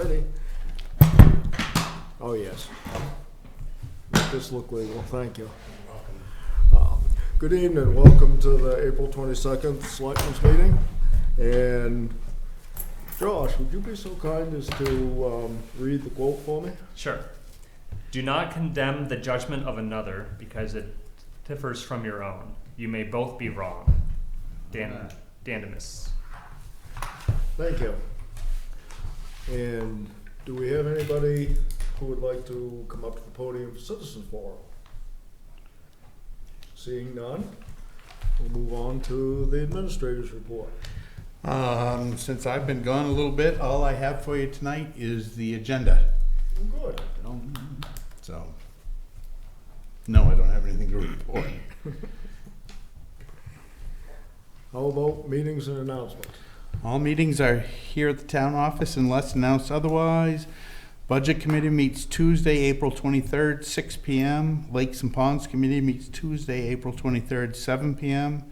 righty. Oh, yes. Make this look legal, thank you. Good evening, welcome to the April 22nd Selectmen's meeting. And Josh, would you be so kind as to read the quote for me? Sure. Do not condemn the judgment of another because it differs from your own. You may both be wrong. Dandamus. Thank you. And do we have anybody who would like to come up to the podium for citizens forum? Seeing none, we'll move on to the administrator's report. Since I've been gone a little bit, all I have for you tonight is the agenda. Good. So, no, I don't have anything to report. How about meetings and announcements? All meetings are here at the town office unless announced otherwise. Budget Committee meets Tuesday, April 23rd, 6 p.m. Lakes and Ponds Committee meets Tuesday, April 23rd, 7 p.m.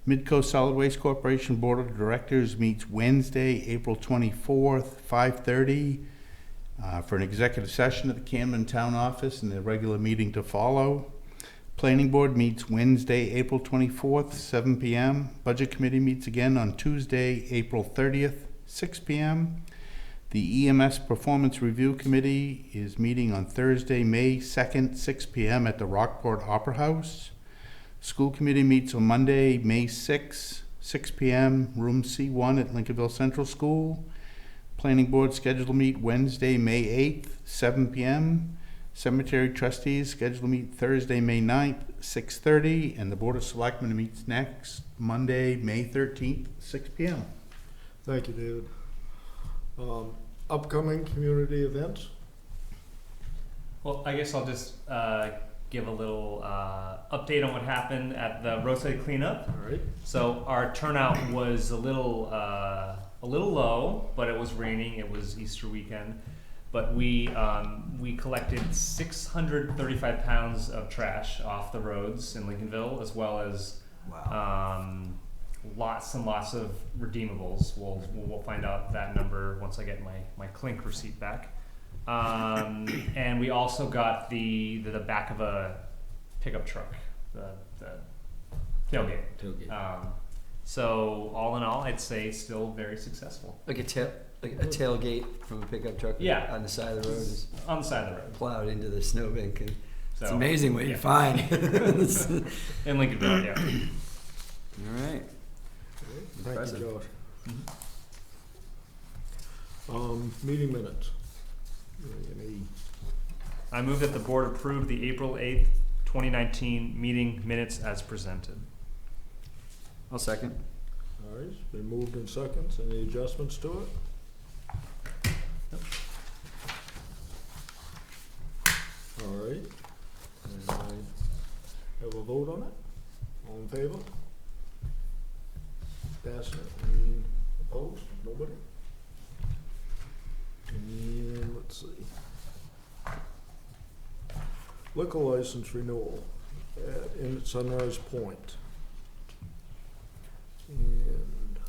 Midcoast Solid Waste Corporation Board of Directors meets Wednesday, April 24th, 5:30 for an executive session at the Camden Town Office and the regular meeting to follow. Planning Board meets Wednesday, April 24th, 7 p.m. Budget Committee meets again on Tuesday, April 30th, 6 p.m. The EMS Performance Review Committee is meeting on Thursday, May 2nd, 6 p.m. at the Rockport Opera House. School Committee meets on Monday, May 6th, 6 p.m., room C1 at Lincolnville Central School. Planning Board scheduled to meet Wednesday, May 8th, 7 p.m. Cemetery Trustees scheduled to meet Thursday, May 9th, 6:30, and the Board of Selectmen meets next Monday, May 13th, 6 p.m. Thank you, David. Upcoming community events? Well, I guess I'll just give a little update on what happened at the roadside cleanup. All right. So our turnout was a little low, but it was raining. It was Easter weekend, but we collected 635 pounds of trash off the roads in Lincolnville, as well as lots and lots of redeemables. We'll find out that number once I get my clink receipt back. And we also got the back of a pickup truck, the tailgate. So all in all, I'd say still very successful. Like a tailgate from a pickup truck. Yeah. On the side of the road. Just on the side of the road. Plowed into the snowbank. And So, it's amazing what you find. In Lincolnville, yeah. All right. Thank Impressive. you, Josh. Meeting minutes. Any? I move that the board approve the April 8th, 2019 meeting minutes as presented. I'll second. All right, it's been moved in seconds. Any adjustments to it? All right. And I have a vote on it. All in favor? Pass it. Any opposed? Nobody? And let's see. Liquor license renewal in Sunrise Point. And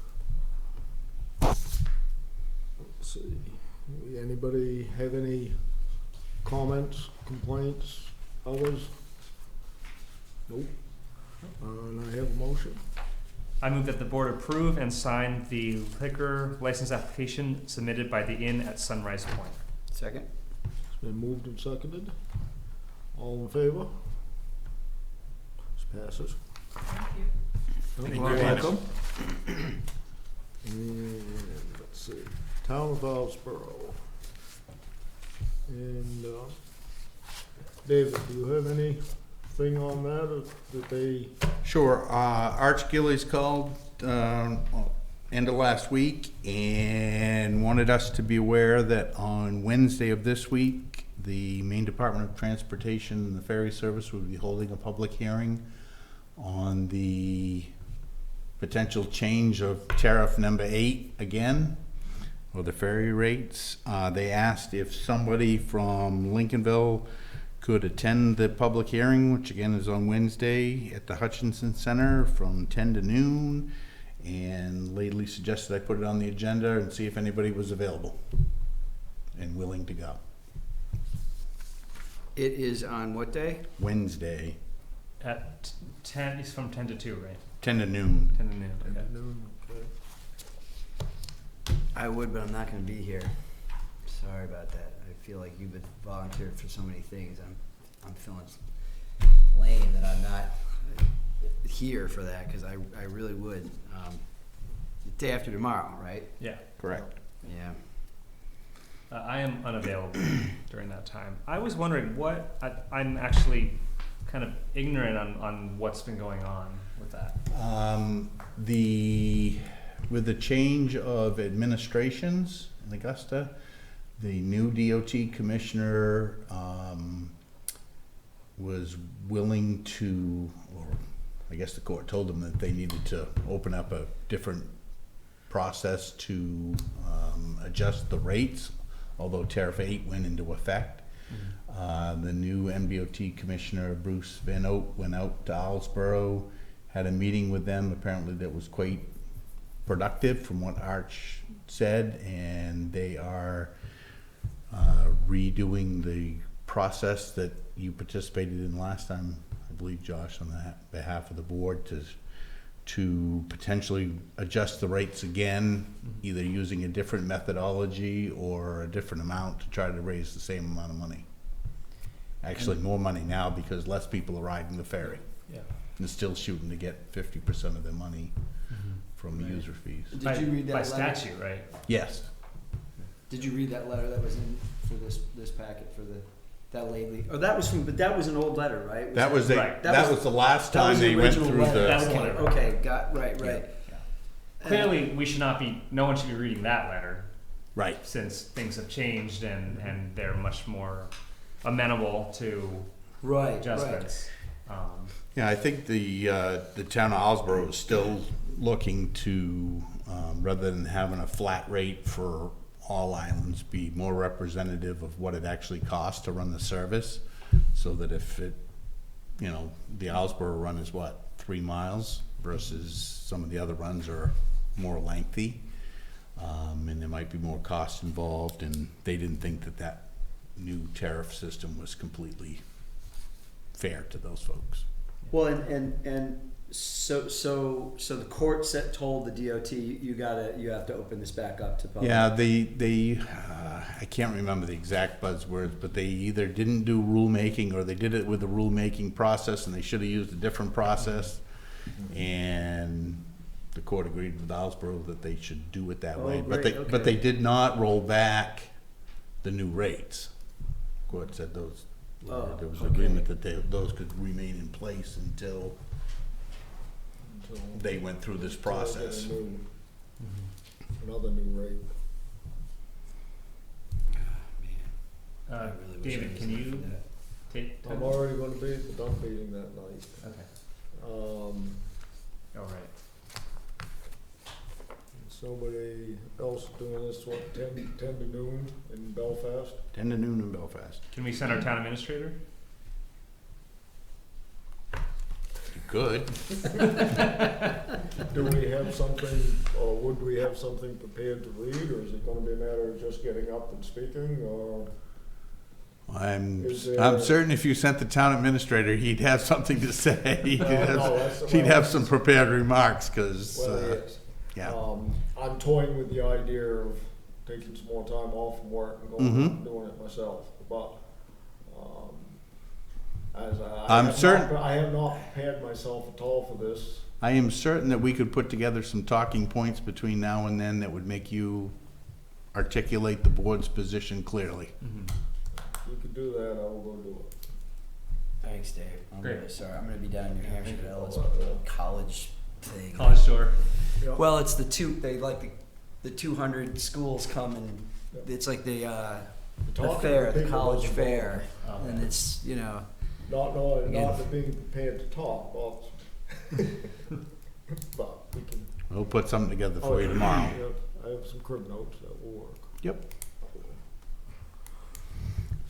let's see. Anybody have any comments, complaints, others? Nope. And I have a motion. I move that the board approve and sign the liquor license application submitted by the Inn at Sunrise Point. Second. It's been moved and seconded. All in favor? This passes. Thank you. Thank you You're very much. welcome. And let's see, Town of Owlsboro. And David, do you have anything on that, or that they? Sure. Arch Gillies called end of last week and wanted us to be aware that on Wednesday of this week, the Maine Department of Transportation and the Ferry Service will be holding a public hearing on the potential change of tariff number 8 again, or the ferry rates. They asked if somebody from Lincolnville could attend the public hearing, which again is on Wednesday at the Hutchinson Center from 10 to noon, and lately suggested I put it on the agenda and see if anybody was available. and willing to go. It is on what day? Wednesday, At 10, it's from 10 to 2, right? 10 to noon. 10 to noon, okay. I would, but I'm not gonna be here. Sorry about that. I feel like you've been volunteered for so many things. I'm feeling lame that I'm not here for that, because I really would. The day after tomorrow, right? Yeah. Correct. Yeah. I am unavailable during that time. I was wondering I'm actually kind of ignorant on what's been going on with that. With the change of administrations in Augusta, the new DOT commissioner was willing to, or I guess the court told them that they needed to open up a different process to adjust the rates, although Tariff 8 went into effect. The new MDOT commissioner, Bruce Van Oat, went out to Owlsboro, had a meeting with them, apparently that was quite productive from what Arch said, and they are redoing the process that you participated in last time, I believe, Josh, on that behalf of the board, to potentially adjust the rates again, either using a different methodology or a different amount to try to raise the same amount of money. Actually, more money now because less people are riding the ferry. Yeah. And still shooting to get 50% of their money from the user fees. Did you read that by letter? statute, right? Yes. Did you read that letter that was in for this packet for that lady? Oh, that was but that was an old letter, right? That was Right. that was the last that time was the they went original through letter. the. That was Okay, one. okay, right. Clearly, we should not be. No one should be reading that letter, Right. since things have changed and they're much more amenable to Right. adjustments. Yeah, I think the town of Owlsboro is still looking to, rather than having a flat rate for all islands, be more representative of what it actually costs to run the service, so that if it, the Owlsboro run is what, 3 miles versus some of the other runs are more lengthy, and there might be more cost involved, and they didn't think that new tariff system was completely fair to those folks. Well, and so the court told the DOT you have to open this back up to public. Yeah, they I can't remember the exact buzzwords, but they either didn't do rulemaking or they did it with the rulemaking process and they should have used a different process. And the court agreed with Owlsboro that they should do it that way. Great, But they did not roll back the new rates. The court said there was agreement that those could remain in place until they went through this process. Another new rate. I really wish I David, was can there for you that. take? I'm already going to be at the dump meeting that night. Okay. All right. Somebody else doing this, what, 10 to noon in Belfast? 10 to noon in Belfast. Can we send our town administrator? You could. Do we have something, or would we have something prepared to read, or is it gonna be a matter of just getting up and speaking, or? I'm Is there- I'm certain if you sent the town administrator, he'd have something to say. He'd that's- have some prepared remarks, because, Well, yes. yeah. I'm toying with the idea of taking some more time off from work and going and doing it myself, but, I'm I have not prepared myself at all for this. I am certain that we could put together some talking points between now and then that would make you articulate the board's position clearly. If you could do that, I will go do it. Thanks, Dave. I'm Great. really sorry. I'm going to be down in New Hampshire at Ellis college thing. College tour. Yeah. Well, it's the 200 schools come and it's like the Talking fair, to the people college doesn't fair, bother. and it's not being prepared to talk, but, but we can. We'll put something together for you tomorrow. Yeah, I have some crib notes that will work. Yep.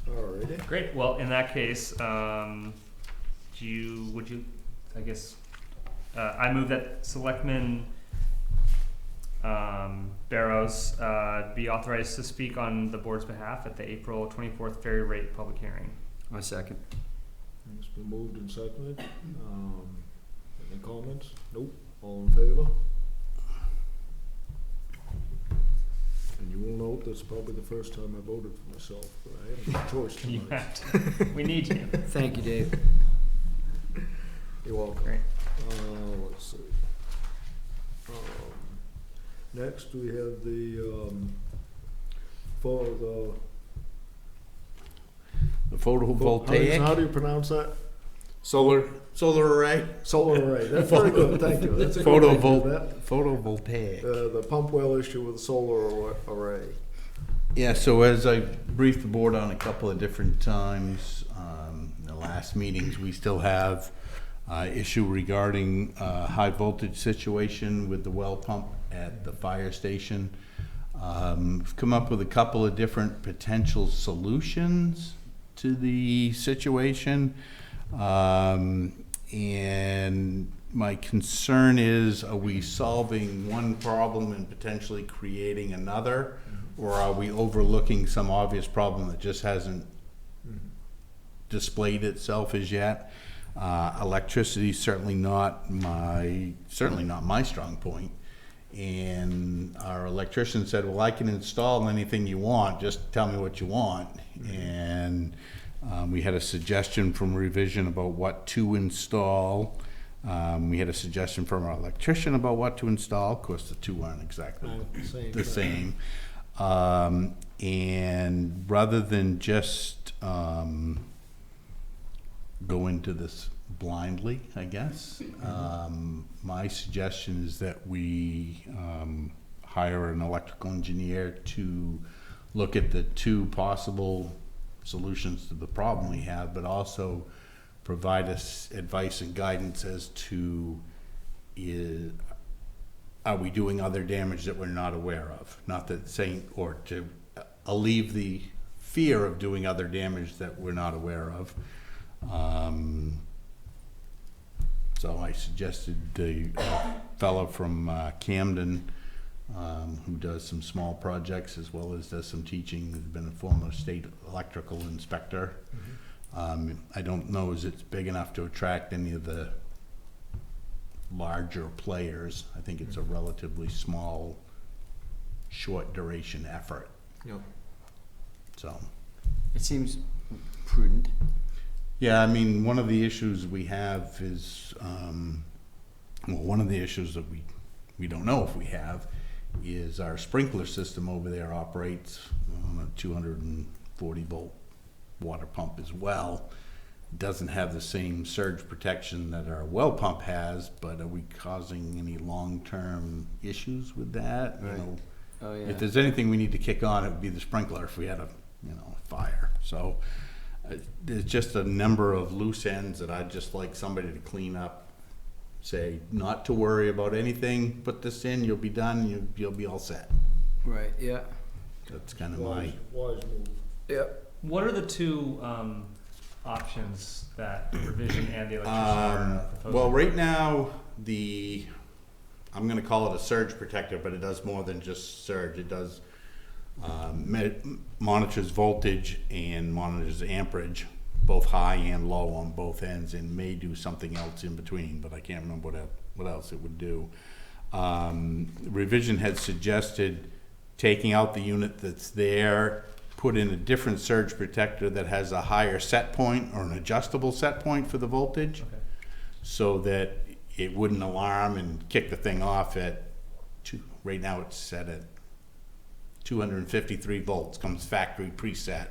Alrighty. Great. Well, in that case, I move that Selectmen Barrows be authorized to speak on the board's behalf at the April 24th ferry rate public hearing. My second. It's been moved and seconded. Any comments? Nope. All in favor? And you will note that's probably the first time I voted for myself, but I had a choice You tonight. have to. We need you. Thank you, Dave. You're welcome. Great. Let's see. Next, we have the, for the. The photovoltaic, How do you pronounce that? solar array, Solar array. That's very good, thank you. That's a good way to do that. photovoltaic. The pump well issue with the solar array. Yeah, so as I briefed the board on a couple of different times, in the last meetings, we still have issue regarding high voltage situation with the well pump at the fire station. We've come up with a couple of different potential solutions to the situation. And my concern is, are we solving one problem and potentially creating another? Or are we overlooking some obvious problem that just hasn't displayed itself as yet? Electricity is certainly not my strong point. And our electrician said, well, I can install anything you want, just tell me what you want. And we had a suggestion from Revision about what to install. We had a suggestion from our electrician about what to install. Of course, the two aren't exactly the same. And rather than just go into this blindly, I guess, my suggestion is that we hire an electrical engineer to look at the two possible solutions to the problem we have, but also provide us advice and guidance as to are we doing other damage that we're not aware of? Not that saying, or to alleviate the fear of doing other damage that we're not aware of. So I suggested the fellow from Camden, who does some small projects as well as does some teaching, has been a former state electrical inspector. I don't know if it's big enough to attract any of the larger players. I think it's a relatively small, short duration effort. Yep. So. It seems prudent. Yeah, I mean, one of the issues we have is, one of the issues that we don't know if we have is our sprinkler system over there operates on a 240 volt water pump as well. Doesn't have the same surge protection that our well pump has, but are we causing any long-term issues with that? Right. You know, Oh, yeah. if there's anything we need to kick on, it would be the sprinkler if we had a fire. So there's just a number of loose ends that I'd just like somebody to clean up. Say not to worry about anything. Put this in, you'll be done. You'll be all set. Right, yeah. That's kind of my. Wise move. Yep. What are the two options that Revision and the electrician are proposing? Well, right now I'm going to call it a surge protector, but it does more than just surge. It does monitors voltage and monitors amperage, both high and low on both ends, and may do something else in between, but I can't remember what else it would do. Revision had suggested taking out the unit that's there, put in a different surge protector that has a higher set point or an adjustable set point for the voltage, Okay. so that it wouldn't alarm and kick the thing off at right now it's set at 253 volts, comes factory preset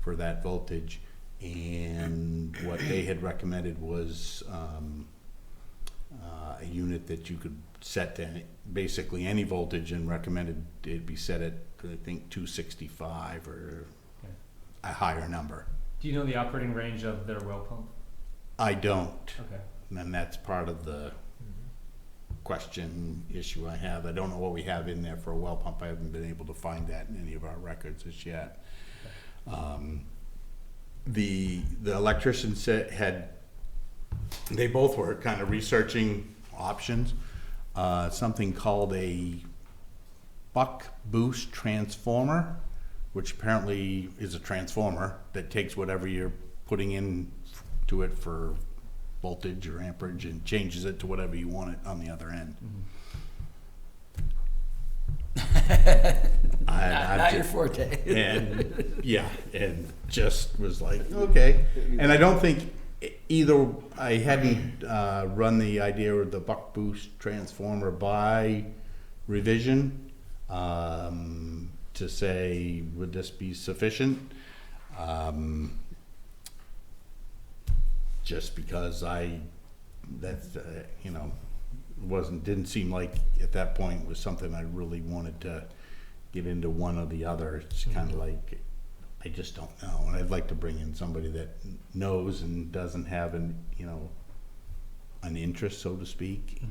for that voltage. And what they had recommended was a unit that you could set to basically any voltage, and recommended it be set at, I think, 265 or Okay. a higher number. Do you know the operating range of their well pump? I don't, Okay. and that's part of the question issue I have. I don't know what we have in there for a well pump. I haven't been able to find that in any of our records as yet. The electrician they both were kind of researching options. Something called a buck boost transformer, which apparently is a transformer that takes whatever you're putting in to it for voltage or amperage and changes it to whatever you want it on the other end. Not your forte. And yeah, and just was like, okay. And I don't think either, I hadn't run the idea of the buck boost transformer by revision to say, would this be sufficient? Just because didn't seem like at that point was something I really wanted to get into one or the other. It's kind of like, I just don't know. And I'd like to bring in somebody that knows and doesn't have an interest, so to speak.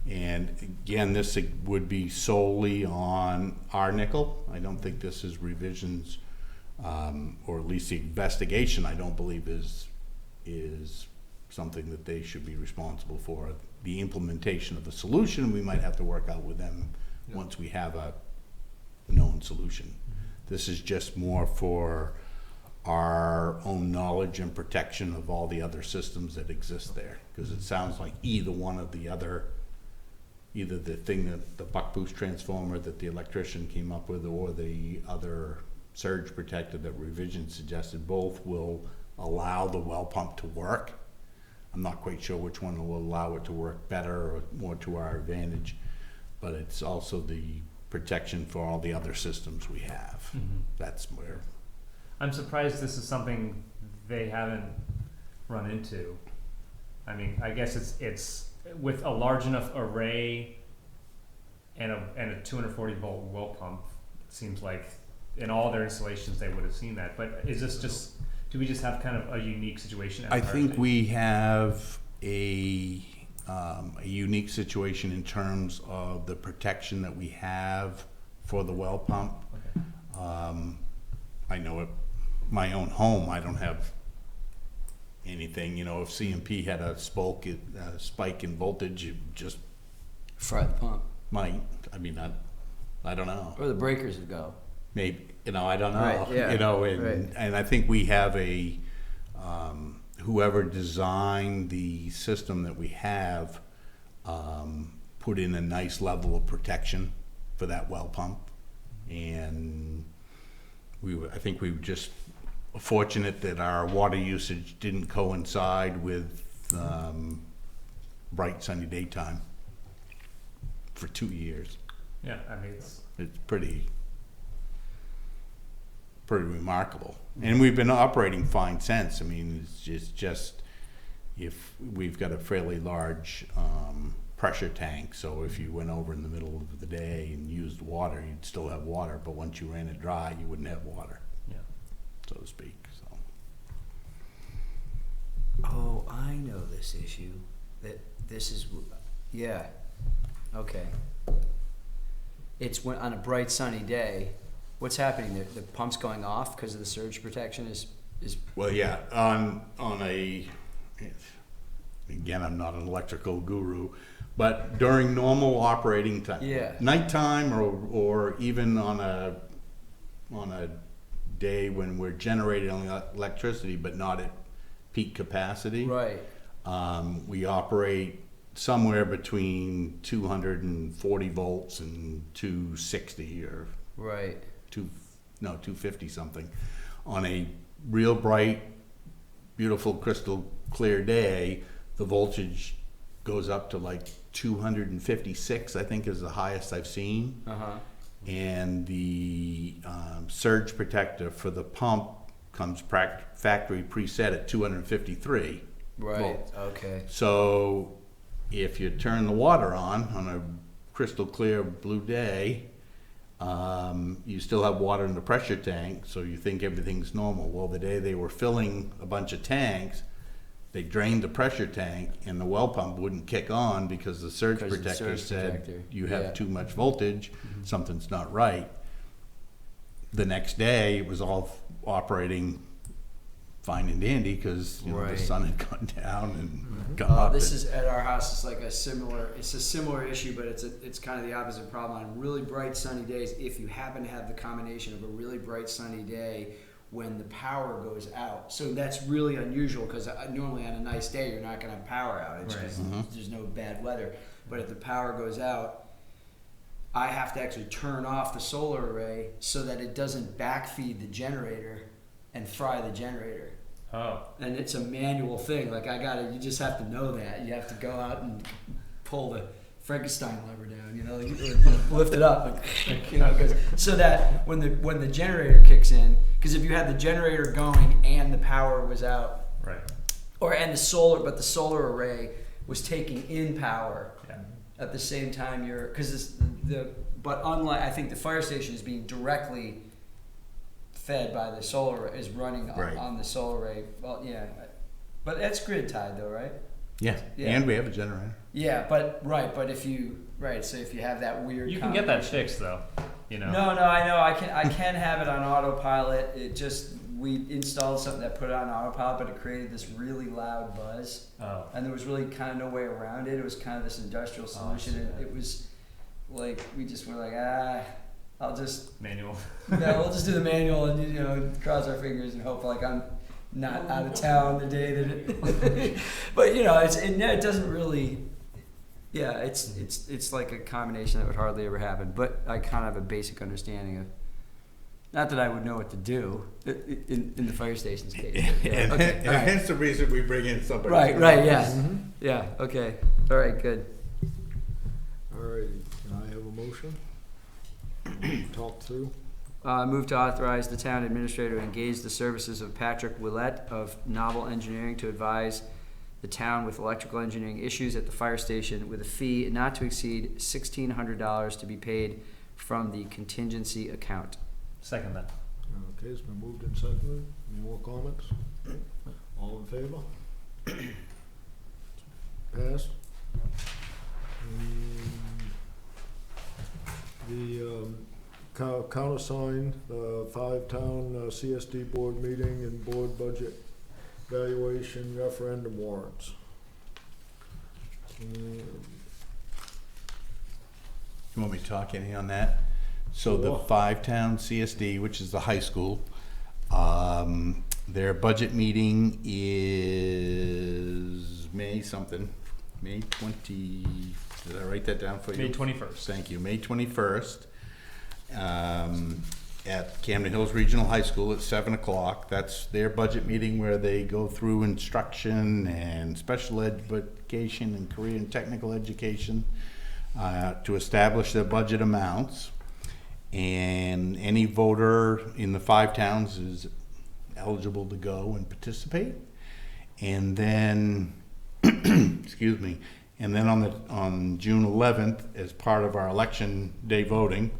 And again, this would be solely on our nickel. I don't think this is revisions, or at least the investigation, I don't believe is something that they should be responsible for. The implementation of the solution, we might have to work out with them once we have a known solution. This is just more for our own knowledge and protection of all the other systems that exist there. Because it sounds like either one of the other, either the thing that the buck boost transformer that the electrician came up with, or the other surge protector that revision suggested, both will allow the well pump to work. I'm not quite sure which one will allow it to work better or more to our advantage, but it's also the protection for all the other systems we have. That's where I'm surprised this is something they haven't run into. I mean, I guess it's with a large enough array and a 240 volt well pump. It seems like in all their installations they would have seen that. But is this just? Do we just have kind of a unique situation? I think we have a unique situation in terms of the protection that we have for the well pump. Okay. I know at my own home, I don't have anything. You know, if CMP had a spike in voltage, it just Fry the pump. might. I mean, I don't know. Or the breakers would go. Maybe, I don't know. Right, yeah, And I think we have whoever designed the system that we have put in a nice level of protection for that well pump. And I think we were just fortunate that our water usage didn't coincide with bright sunny daytime for 2 years. Yeah, I mean it's pretty remarkable. And we've been operating fine since. I mean, it's just if we've got a fairly large pressure tank, so if you went over in the middle of the day and used water, you'd still have water, but once you ran it dry, you wouldn't have water, so to speak. So. Oh, I know this issue. Yeah. Okay. It's when on a bright sunny day. What's happening there? The pump's going off because of the surge protection is. Well, yeah. On a. Again, I'm not an electrical guru, but during normal operating time, nighttime or even on a day when we're generating electricity but not at peak capacity, right? We operate somewhere between 240 volts and 260 or right. 250 something. On a real bright, beautiful, crystal clear day, the voltage goes up to like 256, I think is the highest I've seen. And the surge protector for the pump comes factory preset at 253 volts. Okay. So if you turn the water on a crystal clear blue day, you still have water in the pressure tank, so you think everything's normal. Well, the day they were filling a bunch of tanks, they drained the pressure tank and the well pump wouldn't kick on because the surge protector said you have too much voltage, something's not right. The next day it was all operating fine and dandy, because, the Right. sun had gone down and come up. This and- is at our house. It's like a similar issue, but it's kind of the opposite problem. On really bright sunny days, if you happen to have the combination of a really bright sunny day when the power goes out, so that's really unusual because normally on a nice day you're not going to have power outage because there's no bad weather. But if the power goes out, I have to actually turn off the solar array so that it doesn't backfeed the generator and fry the generator. Oh. And it's a manual thing. Like you just have to know that. You have to go out and pull the Frankenstein lever down, lift it up, so that when the generator kicks in, because if you had the generator going and the power was out, Right. but the solar array was taking in power Yeah. at the same time but unlike, I think the fire station is being directly fed by the solar, is running Right. on the solar array. Well, yeah, but that's grid tied though, right? Yeah, Yeah. and we have a generator. Yeah, but if you so if you have that weird, You can get that fixed though. No, I know I can have it on autopilot. We installed something that put it on autopilot, but it created this really loud buzz, Oh. and there was really kind of no way around it. It was kind of this industrial solution, and it was like we just were like, I'll just Manual. we'll just do the manual and cross our fingers and hope like I'm not out of town the day that it. But it doesn't really. Yeah, it's like a combination that would hardly ever happen. But I kind of have a basic understanding of. Not that I would know what to do in the fire station's case. But yeah. And, Okay. and All right. hence the reason we bring in somebody. Right. Yeah. Yeah. Okay. All right. Good. All righty, can I have a motion? Talk through. Move to authorize the town administrator to engage the services of Patrick Willett of Novel Engineering to advise the town with electrical engineering issues at the fire station with a fee not to exceed $1,600 to be paid from the contingency account. Second that. Okay, it's been moved and seconded. Any more comments? All in favor? Passed. The countersigned 5-town CSD board meeting and board budget valuation referendum warrants. You want me to talk any on that? So the Sure. 5-town CSD, which is the high school, their budget meeting is May 20, did I write that down for you? May 21st. Thank you, May 21st, at Camden Hills Regional High School at 7 o'clock. That's their budget meeting where they go through instruction and special education and career and technical education to establish their budget amounts. And any voter in the 5 towns is eligible to go and participate. And then, excuse me, and then on June 11th, as part of our election day voting,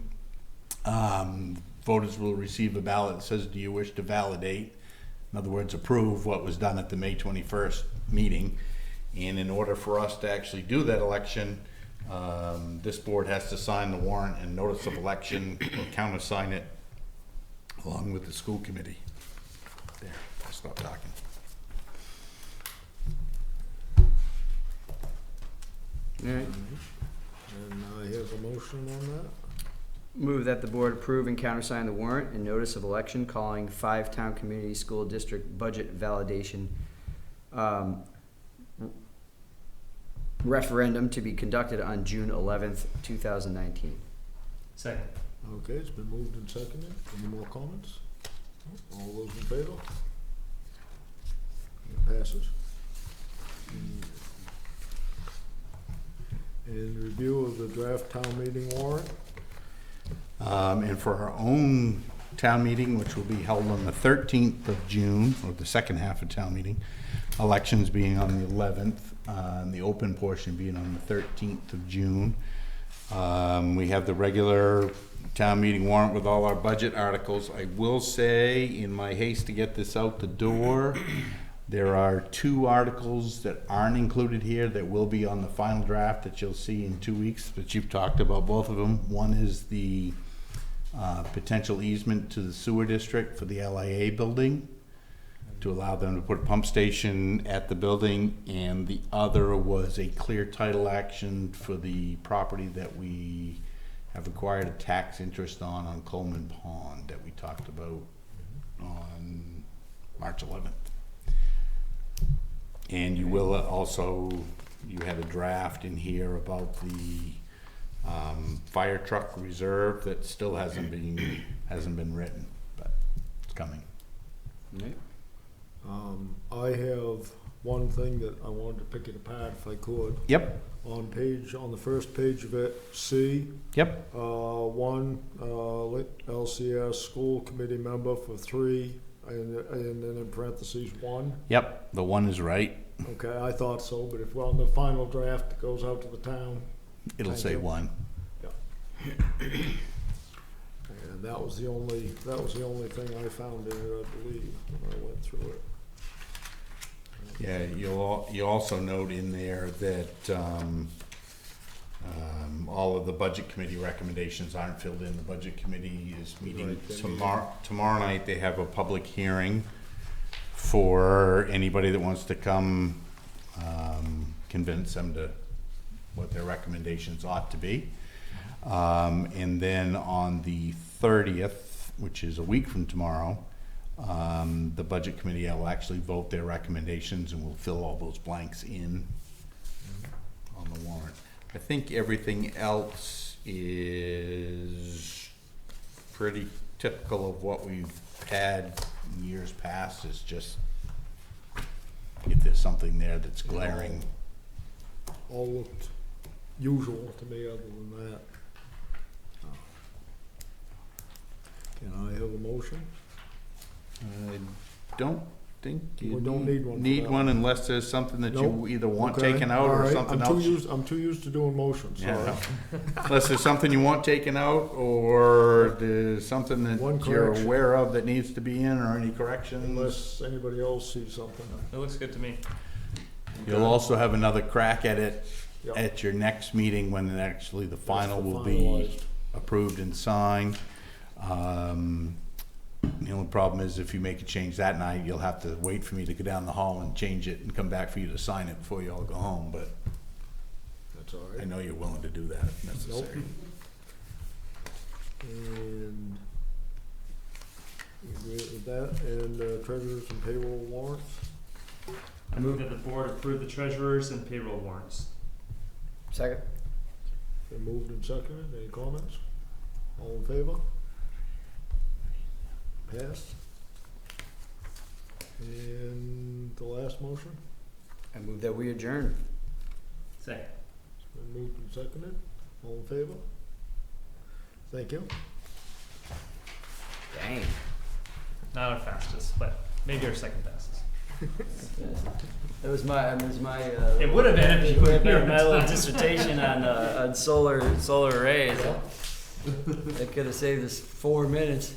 voters will receive a ballot that says, do you wish to validate, in other words, approve what was done at the May 21st meeting. And in order for us to actually do that election, this board has to sign the warrant and notice of election or countersign it along with the school committee. There, I'll stop talking. All right. And I have a motion on that. Move that the board approve and countersign the warrant and notice of election calling 5-town community school district budget validation referendum to be conducted on June 11th, 2019. Second. Okay, it's been moved and seconded. Any more comments? All those in favor? It passes. And review of the draft town meeting warrant. And for our own town meeting, which will be held on the 13th of June, or the second half of town meeting, elections being on the 11th, and the open portion being on the 13th of June. We have the regular town meeting warrant with all our budget articles. I will say, in my haste to get this out the door, there are 2 articles that aren't included here that will be on the final draft that you'll see in 2 weeks, but you've talked about both of them. One is the potential easement to the sewer district for the LIA building. to allow them to put a pump station at the building, and the other was a clear title action for the property that we have acquired a tax interest on Coleman Pond that we talked about on March 11th. And you will also, you had a draft in here about the fire truck reserve that still hasn't been written, but it's coming. Right. I have one thing that I wanted to pick it apart if I could. Yep. On the first page of it, C, Yep. one, LCS school committee member for 3, and then in parentheses, 1. Yep. The one is right. Okay, I thought so, but if we're on the final draft, it goes out to the town. It'll Thank say you. 1. And that was the only thing I found in it, I believe, when I went through it. Yeah, you also note in there that all of the budget committee recommendations aren't filled in. The budget committee is meeting Right, they're tomorrow night. They have a public hearing for anybody that wants to come, convince them to what their recommendations ought to be. And then on the 30th, which is a week from tomorrow, the budget committee will actually vote their recommendations, and we'll fill all those blanks in on the warrant. I think everything else is pretty typical of what we've had in years past. Is just if there's something there that's glaring. All looked usual to me, other than that. Can I have a motion? I don't think you We don't need one for need that one one. unless there's something that you Nope. either want Okay, taken out all or right. something I'm else. I'm too used to doing motions, sorry. Yeah. Unless there's something you want taken out, or there's something that One you're correction. aware of that needs to be in, or any corrections. Unless anybody else sees something. It looks good to me. You'll also have another crack at it Yep. at your next meeting, when actually the final That's will be finalized. approved and signed. The only problem is if you make a change that night, you'll have to wait for me to go down the hall and change it and come back for you to sign it before you all go home, but That's all I right. know you're willing to do that if necessary. And you agree with that, and treasurers and payroll warrants? I move that the board approve the treasurers and payroll warrants. Second. Been moved and seconded, any comments? All in favor? Passed. And the last motion? I move that we adjourn. Second. It's been moved and seconded, all in favor? Thank you. Dang. Not our fastest, but maybe our second fastest. That was my. It would have been if you would were have here been on my little time. dissertation on solar arrays. That could have saved us 4 minutes.